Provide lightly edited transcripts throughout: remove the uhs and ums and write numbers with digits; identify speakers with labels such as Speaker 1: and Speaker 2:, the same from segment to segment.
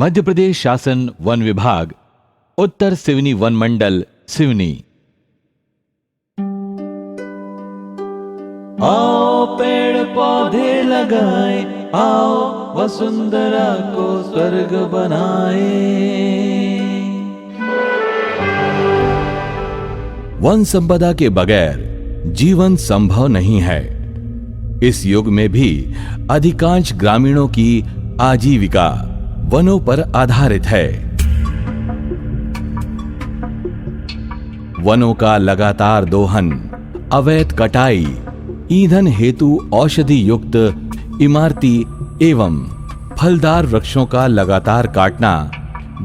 Speaker 1: मध्य प्रदेश शासन वन विभाग, उत्तर सिवनी वन मंडल, सिवनी। आओ पेड़ पौधे लगाएं, आओ वसुंधरा को स्वर्ग बनाएं। वन संपदा के बगैर जीवन संभव नहीं है। इस युग में भी अधिकांश ग्रामीणों की आजीविका वनों पर आधारित है। वनों का लगातार दोहन, अवैध कटाई, ईंधन हेतु औषधि युक्त इमारती एवं फलदार वृक्षों का लगातार काटना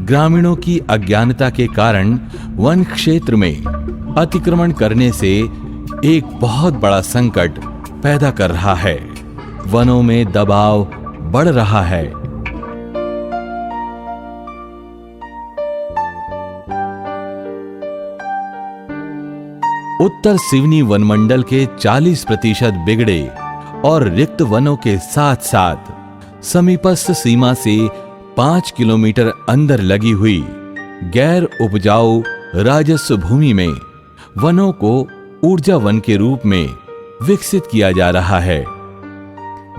Speaker 1: ग्रामीणों की अज्ञानता के कारण वन क्षेत्र में अतिक्रमण करने से एक बहुत बड़ा संकट पैदा कर रहा है। वनों में दबाव बढ़ रहा है। उत्तर सिवनी वनमंडल के 40% बिगड़े और रिक्त वनों के साथ साथ समीपस्थ सीमा से 5 किलोमीटर अंदर लगी हुई गैर उपजाऊ राजस्व भूमि में वनों को ऊर्जा वन के रूप में विकसित किया जा रहा है।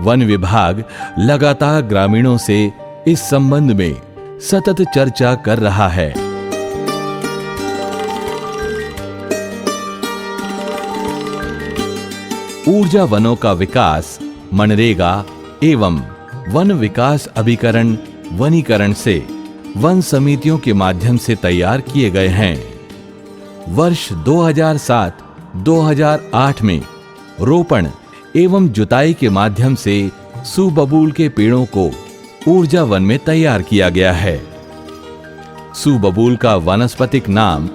Speaker 1: वन विभाग लगातार ग्रामीणों से इस संबंध में सतत चर्चा कर रहा है। ऊर्जा वनों का विकास मनरेगा एवं वन विकास अभिकरण वनीकरण से वन समितियों के माध्यम से तैयार किए गए हैं। वर्ष 2007-2008 में रोपण एवं जुताई के माध्यम से सुबबूल के पेड़ों को ऊर्जा वन में तैयार किया गया है। सुबबूल का वानस्पतिक नाम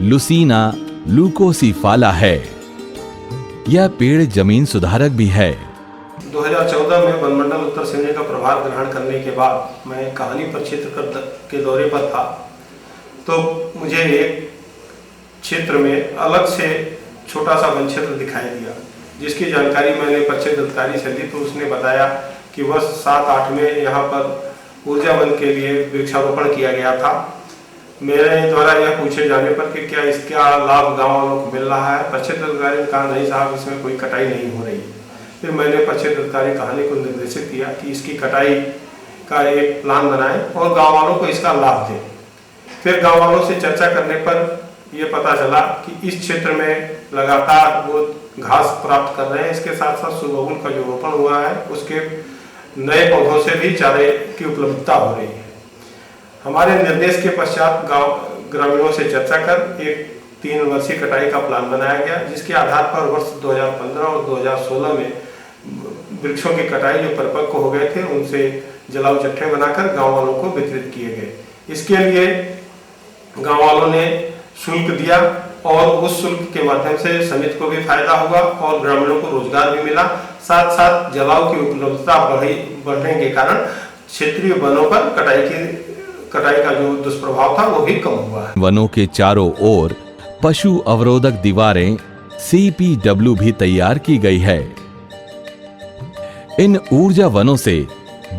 Speaker 1: लुसीना लूकोसिफाला है। यह पेड़ जमीन सुधारक भी है।
Speaker 2: 2014 में वनमंडल उत्तर सिवनी का प्रभार ग्रहण करने के बाद मैं कहानी प्रक्षेत्र के दौरे पर था, तो मुझे एक क्षेत्र में अलग से छोटा सा वन क्षेत्र दिखाई दिया, जिसकी जानकारी मैंने प्रक्षेत्र अधिकारी से ली। तो उसने बताया कि वर्ष 7-8 में यहाँ पर ऊर्जा वन के लिए वृक्षारोपण किया गया था। मेरे द्वारा यह पूछे जाने पर कि क्या इसका लाभ गाँव वालों को मिल रहा है, प्रक्षेत्र अधिकारी ने कहा नहीं साहब, इसमें कोई कटाई नहीं हो रही है। फिर मैंने प्रक्षेत्र अधिकारी कहानी को निर्देशित किया कि इसकी कटाई का एक प्लान बनाएं और गाँव वालों को इसका लाभ दें। फिर गाँव वालों से चर्चा करने पर ये पता चला कि इस क्षेत्र में लगातार वो घास प्राप्त कर रहे हैं। इसके साथ साथ सुबबूल का जो रोपण हुआ है उसके नए पौधों से भी चारे की उपलब्धता हो रही है। हमारे निर्देश के पश्चात गांव ग्रामीणों से चर्चा कर एक 3 वर्षीय कटाई का प्लान बनाया गया, जिसके आधार पर वर्ष 2015 और 2016 में वृक्षों की कटाई जो परिपक्व हो गए थे उनसे जलाऊ चट्टे बनाकर गाँव वालों को वितरित किए गए। इसके लिए गाँव वालों ने शुल्क दिया और उस शुल्क के माध्यम से समिति को भी फायदा हुआ और ग्रामीणों को रोजगार भी मिला। साथ साथ जलाऊ की उपलब्धता बढ़ने के कारण क्षेत्रीय वनों पर कटाई का जो दुष्प्रभाव था वो भी कम हुआ है।
Speaker 1: वनों के चारों ओर पशु अवरोधक दीवारें CPW भी तैयार की गई है। इन ऊर्जा वनों से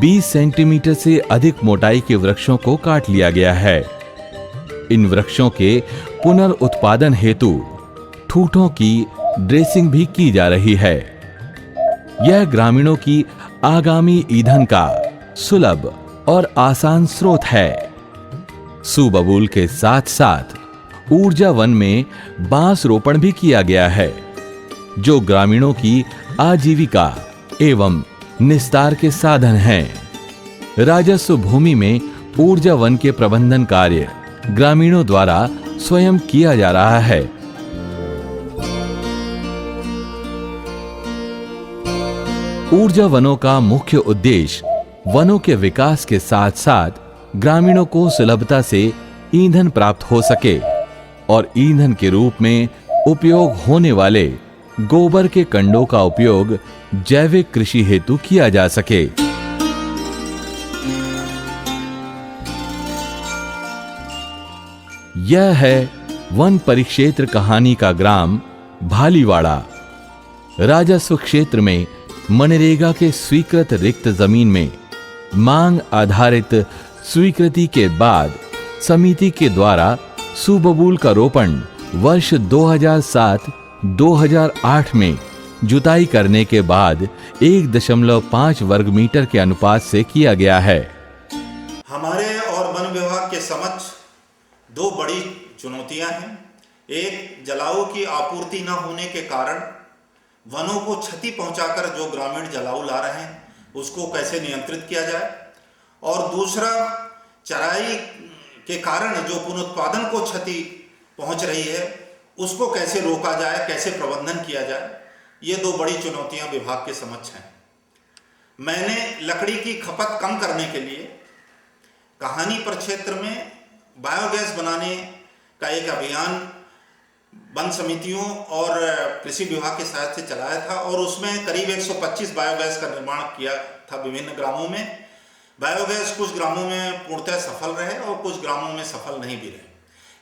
Speaker 1: 20 सेंटीमीटर से अधिक मोटाई के वृक्षों को काट लिया गया है। इन वृक्षों के पुनर्उत्पादन हेतु ठूठों की ड्रेसिंग भी की जा रही है। यह ग्रामीणों की आगामी ईंधन का सुलभ और आसान स्रोत है। सुबबूल के साथ साथ ऊर्जा वन में बांस रोपण भी किया गया है, जो ग्रामीणों की आजीविका एवं निस्तार के साधन हैं। राजस्व भूमि में ऊर्जा वन के प्रबंधन कार्य ग्रामीणों द्वारा स्वयं किया जा रहा है। ऊर्जा वनों का मुख्य उद्देश्य वनों के विकास के साथ साथ ग्रामीणों को सुलभता से ईंधन प्राप्त हो सके और ईंधन के रूप में उपयोग होने वाले गोबर के कंडों का उपयोग जैविक कृषि हेतु किया जा सके। यह है वन परिक्षेत्र कहानी का ग्राम भालीवाड़ा। राजस्व क्षेत्र में,, मनरेगा के स्वीकृत रिक्त जमीन में मांग आधारित 100 यूनिट स्वीकृति के बाद समिति के द्वारा सुबबूल का रोपण वर्ष 2007-2008 में जुताई करने के बाद 1.5 वर्ग मीटर के अनुपात से किया गया है।
Speaker 3: हमारे और वन विभाग के समक्ष दो बड़ी चुनौतियां हैं। एक, जलाऊ की आपूर्ति न होने के कारण वनों को क्षति पहुंचाकर जो ग्रामीण जलाऊ ला रहे हैं उसको कैसे नियंत्रित किया जाए, और दूसरा, चराई के कारण जो पुनरुत्पादन को क्षति पहुंच रही है उसको कैसे रोका जाए, कैसे प्रबंधन किया जाए। ये दो बड़ी चुनौतियां विभाग के समक्ष हैं। मैंने लकड़ी की खपत कम करने के लिए कहानी प्रक्षेत्र में बायोगैस बनाने का एक अभियान वन समितियों और कृषि विभाग की सहायता से चलाया था, और उसमें करीब 125 बायोगैस का निर्माण किया था विभिन्न ग्रामों में। बायोगैस कुछ ग्रामों में पूर्णतः सफल रहे और कुछ ग्रामों में सफल नहीं भी रहे।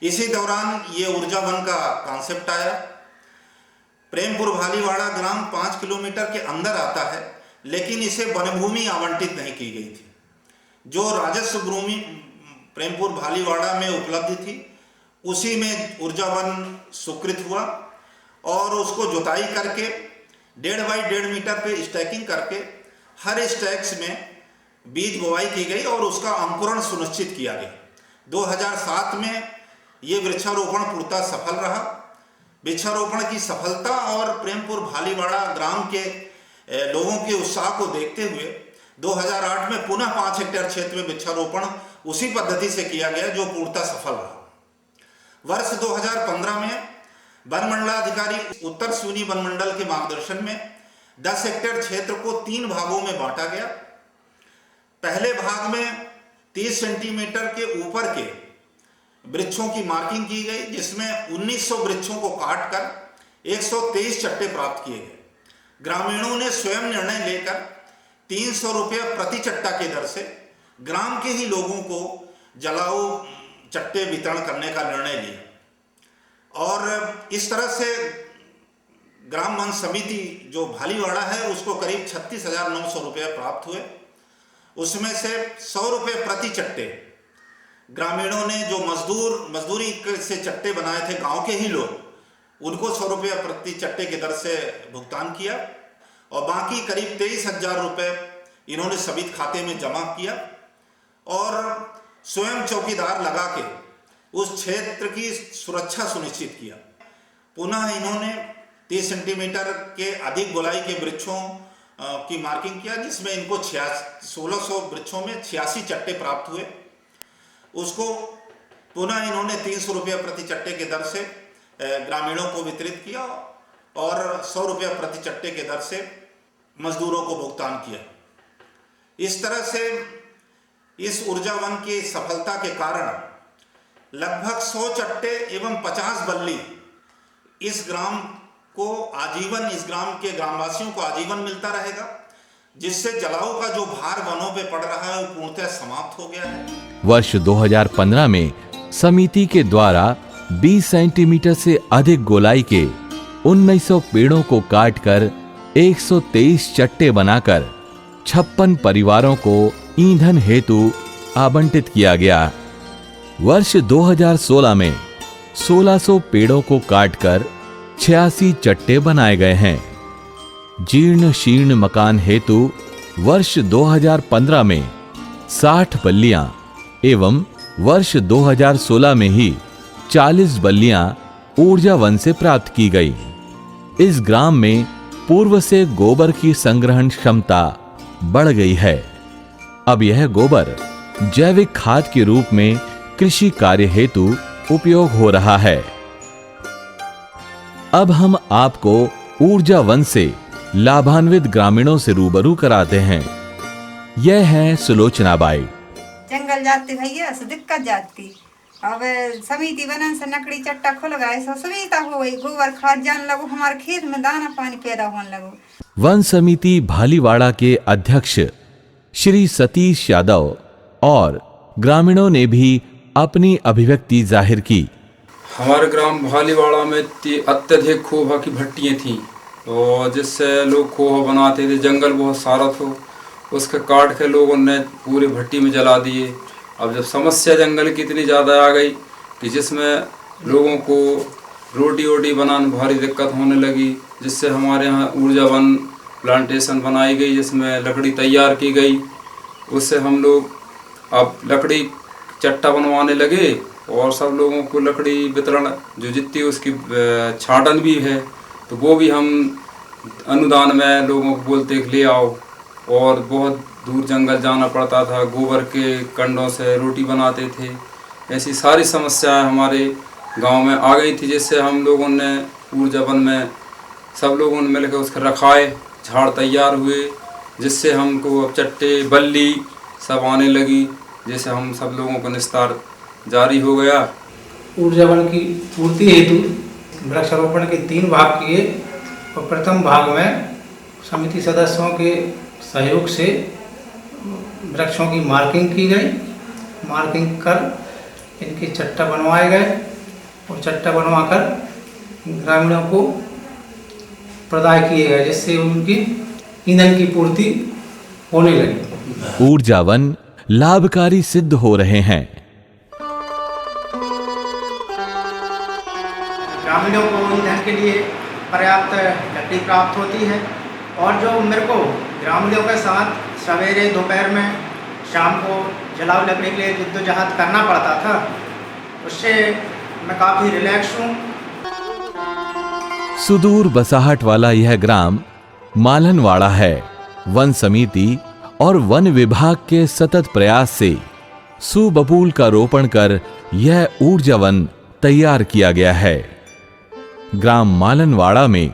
Speaker 3: इसी दौरान ये ऊर्जा वन का कॉन्सेप्ट आया। प्रेमपुर भालीवाड़ा ग्राम 5 किलोमीटर के अंदर आता है, लेकिन इसे वनभूमि आवंटित नहीं की गई थी। जो राजस्व भूमि प्रेमपुर भालीवाड़ा में उपलब्ध थी उसी में ऊर्जा वन स्वीकृत हुआ, और उसको जुताई करके 1.5 बाई 1.5 मीटर पे स्टैकिंग करके हर स्टैक्स में बीज बोवाई की गई और उसका अंकुरण सुनिश्चित किया गया। 2007 में ये वृक्षारोपण पूर्णतः सफल रहा। वृक्षारोपण की सफलता और प्रेमपुर भालीवाड़ा ग्राम के लोगों के उत्साह को देखते हुए 2008 में पुनः 5 हेक्टेयर क्षेत्र में वृक्षारोपण उसी पद्धति से किया गया जो पूर्णतः सफल रहा। वर्ष 2015 में वन मंडलाधिकारी उत्तर सूनी वन मंडल के मार्गदर्शन में 10 हेक्टेयर क्षेत्र को 3 भागों में बांटा गया। पहले भाग में 30 सेंटीमीटर के ऊपर के वृक्षों की मार्किंग की गई, जिसमें 1900 वृक्षों को काटकर 123 चट्टे प्राप्त किए गए। ग्रामीणों ने स्वयं निर्णय लेकर 300 रुपये प्रति चट्टा के दर से ग्राम के ही लोगों को जलाऊ चट्टे वितरण करने का निर्णय लिया, और इस तरह से ग्राम वन समिति जो भालीवाड़ा है उसको करीब 36,900 रुपये प्राप्त हुए। उसमें से 100 रुपये प्रति चट्टे ग्रामीणों ने, जो मजदूरी से चट्टे बनाए थे गांव के ही लोग, उनको 100 रुपये प्रति चट्टे के दर से भुगतान किया, और बाकी करीब 23,000 रुपये इन्होंने सबित खाते में जमा किया, और स्वयं चौकीदार लगा के उस क्षेत्र की सुरक्षा सुनिश्चित किया। पुनः इन्होंने 30 सेंटीमीटर के अधिक गोलाई के वृक्षों की मार्किंग किया, जिसमें इनको 1600 वृक्षों में 86 चट्टे प्राप्त हुए। उसको पुनः इन्होंने 300 रुपये प्रति चट्टे के दर से ग्रामीणों को वितरित किया, और 100 रुपये प्रति चट्टे के दर से मजदूरों को भुगतान किया। इस तरह से इस ऊर्जा वन की सफलता के कारण लगभग 100 चट्टे एवं 50 बल्ली इस ग्राम को आजीवन, इस ग्राम के ग्रामवासियों को आजीवन मिलता रहेगा, जिससे जलाऊ का जो भार वनों पे पड़ रहा है वो पूर्णतः समाप्त हो गया है।
Speaker 1: वर्ष 2015 में समिति के द्वारा 20 सेंटीमीटर से अधिक गोलाई के 1900 पेड़ों को काटकर 123 चट्टे बनाकर 56 परिवारों को ईंधन हेतु आवंटित किया गया। वर्ष 2016 में 1600 पेड़ों को काटकर 86 चट्टे बनाए गए हैं। जीर्ण शीर्ण मकान हेतु वर्ष 2015 में 60 बल्लियां एवं वर्ष 2016 में ही 40 बल्लियां ऊर्जा वन से प्राप्त की गई। इस ग्राम में पूर्व से गोबर की संग्रहण क्षमता बढ़ गई है। अब यह गोबर जैविक खाद के रूप में कृषि कार्य हेतु उपयोग हो रहा है। अब हम आपको ऊर्जा वन से लाभान्वित ग्रामीणों से रूबरू कराते हैं। यह है सुलोचना बाई।
Speaker 4: जंगल जाते भैया से दिक्कत जाती, अब समिति बनन से नकड़ी चट्टा खुल गए, सो सुविधा हो गई, गोबर खाद जान लगो, हमारे खेत में दाना पानी पैदा होने लगो।
Speaker 1: वन समिति भालीवाड़ा के अध्यक्ष श्री सतीश यादव और ग्रामीणों ने भी अपनी अभिव्यक्ति जाहिर की।
Speaker 5: हमारे ग्राम भालीवाड़ा में अत्यधिक खोहा की भट्टियाँ थीं, तो जिससे लोग खोहा बनाते थे। जंगल बहुत सारा था, उसके काट के लोगों ने पूरी भट्टी में जला दिए, अब जब समस्या जंगल की इतनी ज़्यादा आ गई कि जिसमें लोगों को रोटी वोटी बनाने भारी दिक्कत होने लगी, जिससे हमारे यहाँ ऊर्जा वन प्लांटेशन बनाई गई जिसमें लकड़ी तैयार की गई। उससे हम लोग अब लकड़ी चट्टा बनवाने लगे और सब लोगों को लकड़ी वितरण जो जितनी उसकी छाटन भी है तो वो भी हम अनुदान में लोगों को बोलते ले आओ। और बहुत दूर जंगल जाना पड़ता था, गोबर के कंडों से रोटी बनाते थे। ऐसी सारी समस्याएं हमारे गांव में आ गई थी, जिससे हम लोगों ने ऊर्जा वन में सब लोगों ने मिलकर उसके रखाए, झाड़ तैयार हुए, जिससे हमको अब चट्टे बल्ली सब आने लगी, जैसे हम सब लोगों का निस्तार जारी हो गया।
Speaker 6: ऊर्जा वन की पूर्ति हेतु वृक्षारोपण के 3 भाग किए और प्रथम भाग में समिति सदस्यों के सहयोग से वृक्षों की मार्किंग की गई। मार्किंग कर इनके चट्टा बनवाए गए और चट्टा बनवाकर ग्रामीणों को प्रदान किए गए, जिससे उनकी ईंधन की पूर्ति होने लगी।
Speaker 1: ऊर्जा वन लाभकारी सिद्ध हो रहे हैं।
Speaker 6: ग्रामीणों को ईंधन के लिए पर्याप्त लकड़ी प्राप्त होती है और जो मेरे को ग्रामीणों के साथ सवेरे दोपहर में शाम को जलाऊ लकड़ी के लिए जद्दोजहद करना पड़ता था, उससे मैं काफ़ी रिलैक्स हूँ।
Speaker 1: सुदूर बसाहट वाला यह ग्राम मालनवाड़ा है। वन समिति और वन विभाग के सतत प्रयास से सुबबूल का रोपण कर यह ऊर्जा वन तैयार किया गया है। ग्राम मालनवाड़ा में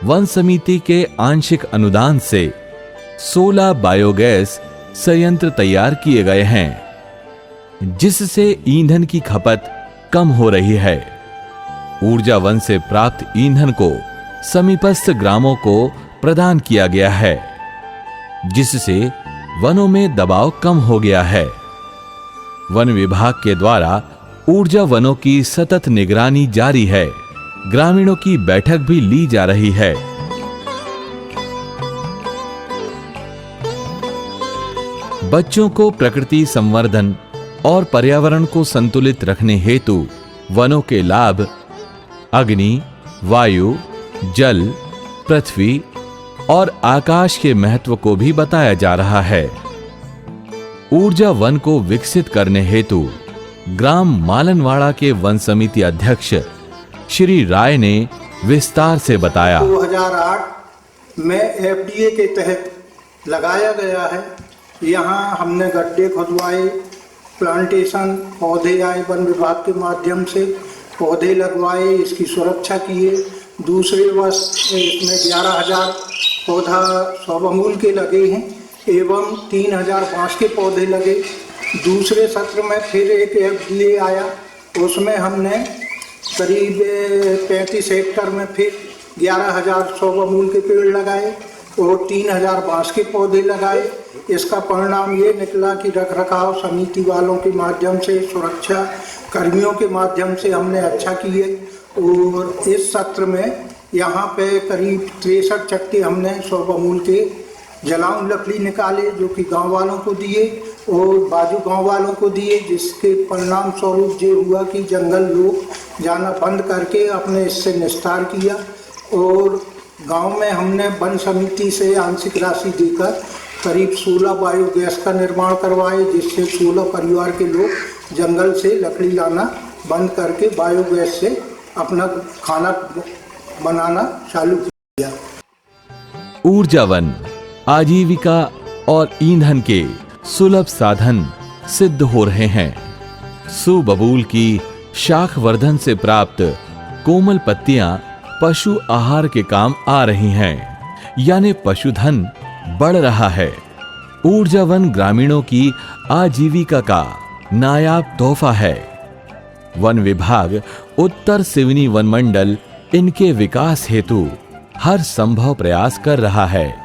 Speaker 1: वन समिति के आंशिक अनुदान से 16 बायोगैस संयंत्र तैयार किए गए हैं, जिससे ईंधन की खपत कम हो रही है। ऊर्जा वन से प्राप्त ईंधन को समीपस्थ ग्रामों को प्रदान किया गया है, जिससे वनों में दबाव कम हो गया है। वन विभाग के द्वारा ऊर्जा वनों की सतत निगरानी जारी है। ग्रामीणों की बैठक भी ली जा रही है। बच्चों को प्रकृति संवर्धन और पर्यावरण को संतुलित रखने हेतु वनों के लाभ अग्नि, वायु, जल, पृथ्वी और आकाश के महत्व को भी बताया जा रहा है। ऊर्जा वन को विकसित करने हेतु ग्राम मालनवाड़ा के वन समिति अध्यक्ष श्री राय ने विस्तार से बताया।
Speaker 7: 2008 में एफडीए के तहत लगाया गया है। यहाँ हमने गड्ढे खुदवाए, प्लांटेशन पौधे आए, वन विभाग के माध्यम से पौधे लगवाए, इसकी सुरक्षा किए। दूसरे वर्ष इसमें 11,000 पौधा स्वबमूल के लगे हैं एवं 3,000 बांस के पौधे लगे। दूसरे सत्र में फिर एक एफडीए आया, उसमें हमने करीब 35 हेक्टर में फिर 11,000 स्वबमूल के पेड़ लगाए और 3,000 बांस के पौधे लगाए। इसका परिणाम ये निकला कि रखरखाव समिति वालों के माध्यम से, सुरक्षा कर्मियों के माध्यम से हमने अच्छा किए। और इस सत्र में यहाँ पे करीब 63 चट्टे हमने स्वबमूल के जलाऊ लकड़ी निकाले, जो कि गांव वालों को दिए और बाजू गांव वालों को दिए, जिसके परिणाम स्वरूप ये हुआ कि जंगल लोग जाना बंद करके अपने इससे निस्तार किया। और गांव में हमने वन समिति से आंशिक राशि देकर करीब 16 बायोगैस का निर्माण करवाए, जिससे 16 परिवार के लोग जंगल से लकड़ी लाना बंद करके बायोगैस से अपना खाना बनाना चालू किया।
Speaker 1: ऊर्जा वन आजीविका और ईंधन के सुलभ साधन सिद्ध हो रहे हैं। सुबबूल की शाख वर्धन से प्राप्त कोमल पत्तियां पशु आहार के काम आ रही हैं, यानी पशुधन बढ़ रहा है। ऊर्जा वन ग्रामीणों की आजीविका का नायाब तोहफा है। वन विभाग उत्तर सिवनी वन मंडल इनके विकास हेतु हर संभव प्रयास कर रहा है।